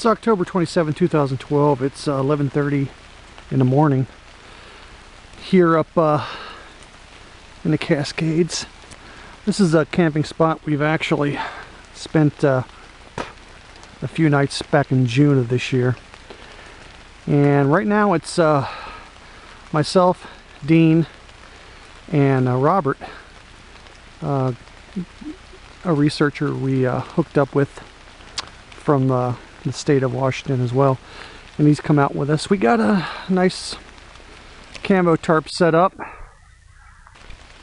It's October 27, 2012. It's 11:30 in the morning here up in the Cascades. This is a camping spot we've actually spent a few nights back in June of this year. And right now it's myself, Dean, and Robert, a researcher we hooked up with from the state of Washington as well, and he's come out with us. We got a nice camo tarp set up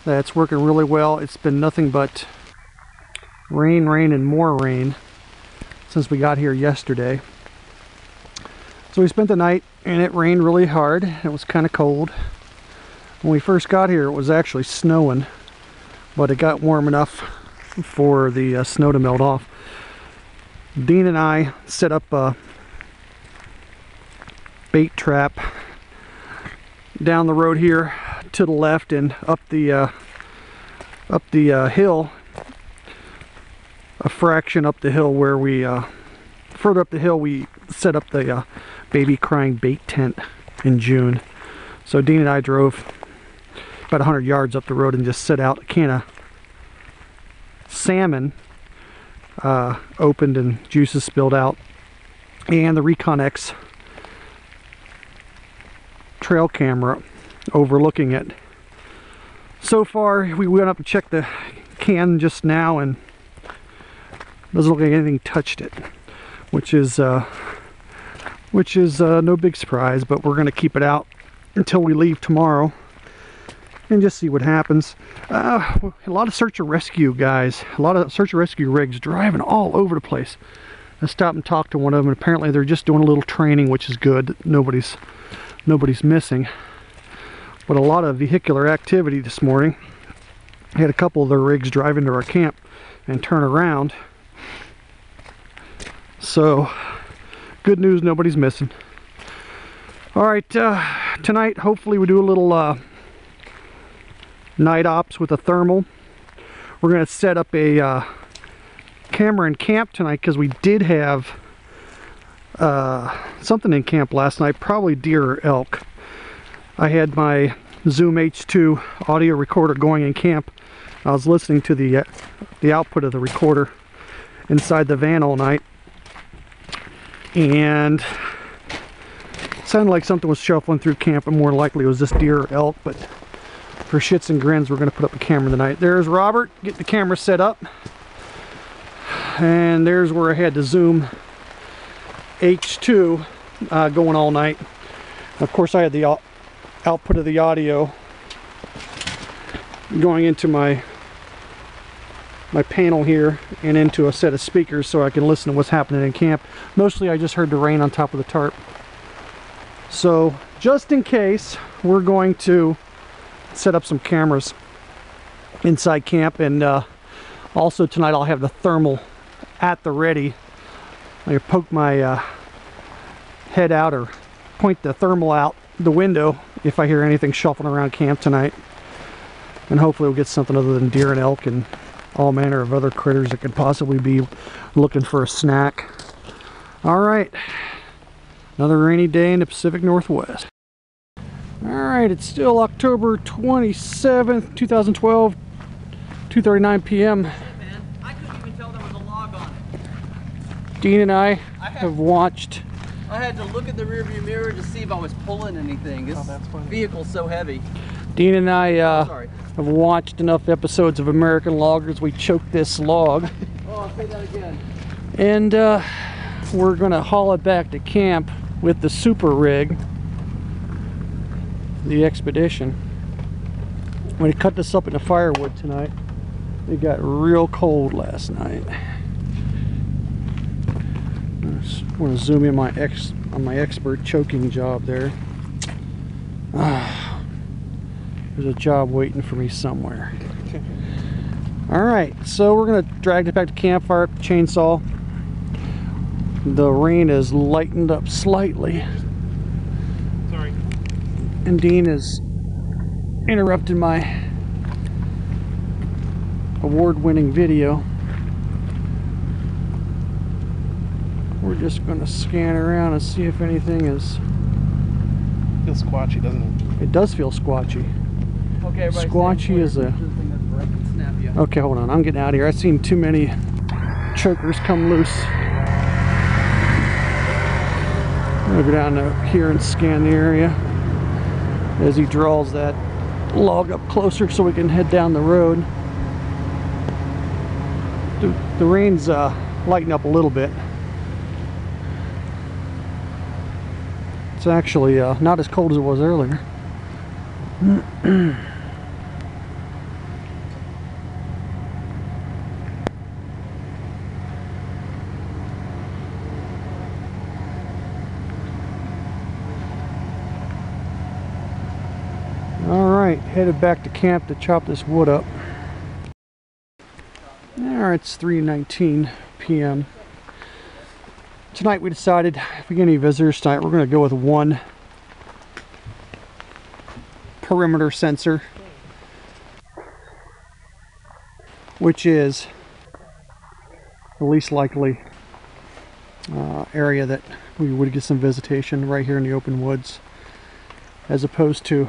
that's working really well. It's been nothing but rain, and more rain since we got here yesterday. So we spent the night and it rained really hard. It was kind of cold. When we first got here it was actually snowing, but it got warm enough for the snow to melt off. Dean and I set up a bait trap down the road here to the left and up the hill, a fraction up the hill where we further up the hill we set up the baby crying bait tent in June. So Dean and I drove about 100 yards up the road and just set out a can of salmon opened and juices spilled out, and the Recon X trail camera overlooking it. So far we went up and checked the can just now and doesn't look like anything touched it, which is no big surprise, but we're going to keep it out until we leave tomorrow and just see what happens. A lot of search and rescue guys, a lot of search and rescue rigs driving all over the place. I stopped and talked to one of them, and apparently they're just doing a little training, which is good. Nobody's missing, but a lot of vehicular activity this morning. I had a couple of their rigs drive into our camp and turn around. So good news, nobody's missing. All right, tonight hopefully we do a little night ops with a thermal. We're going to set up a camera in camp tonight because we did have something in camp last night, probably deer or elk. I had my Zoom H2 audio recorder going in camp. I was listening to the output of the recorder inside the van all night, and it sounded like something was shuffling through camp, and more likely it was just deer or elk, but for shits and grins we're going to put up a camera tonight. There's Robert getting the camera set up, and there's where I had the Zoom H2 going all night. Of course I had the output of the audio going into my panel here and into a set of speakers so I can listen to what's happening in camp. Mostly I just heard the rain on top of the tarp. So just in case, we're going to set up some cameras inside camp, and also tonight I'll have the thermal at the ready. I can poke my head out or point the thermal out the window if I hear anything shuffling around camp tonight, and hopefully we'll get something other than deer and elk and all manner of other critters that could possibly be looking for a snack. All right, another rainy day in the Pacific Northwest. Alright, it's still October 27th, 2012, 2:39 p.m. Man, I couldn't even tell there was a log on it. Dean and I have watched. I had to look at the rearview mirror to see if I was pulling anything. This vehicle's so heavy. Dean and I have watched enough episodes of American Loggers. We choked this log. Oh, I'll say that again. And we're going to haul it back to camp with the super rig, the Expedition. When we cut this up into firewood tonight, it got real cold last night. I just want to zoom in on my expert choking job there. There's a job waiting for me somewhere. Alright, so we're going to drag it back to camp, fire up the chainsaw. The rain has lightened up slightly. Sorry. And Dean has interrupted my award-winning video. We're just going to scan around and see if anything is... Feels squatchy, doesn't it? It does feel squatchy. Okay, everybody Squatchy is a... Okay, hold on. I'm getting out of here. I've seen too many chokers come loose. I'm going to go down to here and scan the area as he draws that log up closer so we can head down the road. The rain's lighting up a little bit. It's actually not as cold as it was earlier. Alright, headed back to camp to chop this wood up. Alright, it's 3:19 p.m. Tonight we decided if we get any visitors tonight, we're going to go with one perimeter sensor, which is the least likely area that we would get some visitation, right here in the open woods, as opposed to, you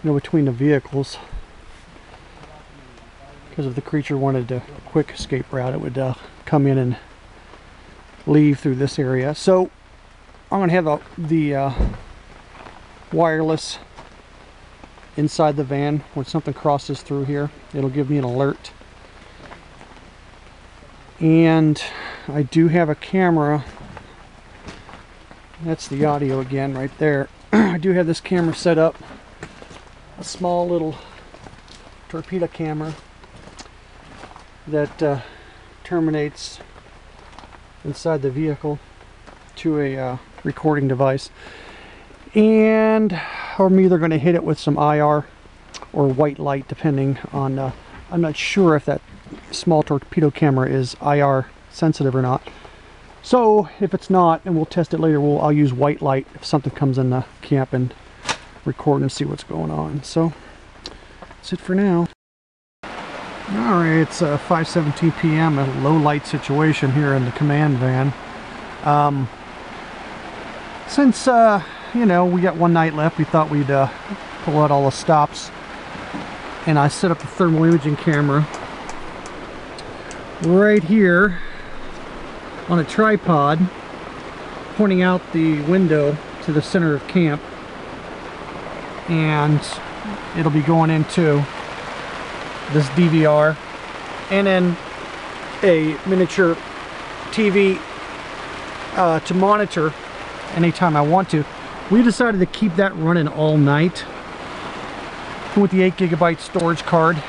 know, between the vehicles. Because if the creature wanted a quick escape route, it would come in and leave through this area. So I'm going to have the wireless inside the van. When something crosses through here, it'll give me an alert. And I do have a camera. That's the audio again right there. I do have this camera set up, a small little torpedo camera that terminates inside the vehicle to a recording device, and I'm either going to hit it with some IR or white light, depending on I'm not sure if that small torpedo camera is IR sensitive or not. So if it's not, and we'll test it later, I'll use white light if something comes in the camp and record and see what's going on. So that's it for now. Alright, it's 5:17 p.m. a low light situation here in the command van. Since you know, we got one night left, we thought we'd pull out all the stops, and I set up the thermal imaging camera right here on a tripod, pointing out the window to the center of camp, and it'll be going into this DVR and then a miniature TV to monitor anytime I want to. We decided to keep that running all night. With the 8GB storage card,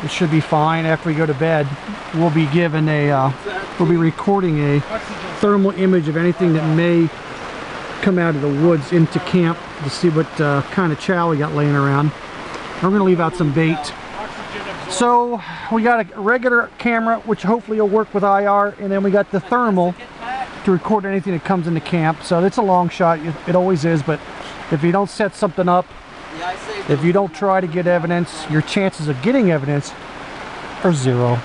it should be fine. After we go to bed, we'll be given a we'll be recording a thermal image of anything that may come out of the woods into camp to see what kind of chow we got laying around. We're going to leave out some bait. So we got a regular camera, which hopefully will work with IR, and then we got the thermal to record anything that comes into camp. So it's a long shot, it always is, but if you don't set something up, if you don't try to get evidence, your chances of getting evidence are zero.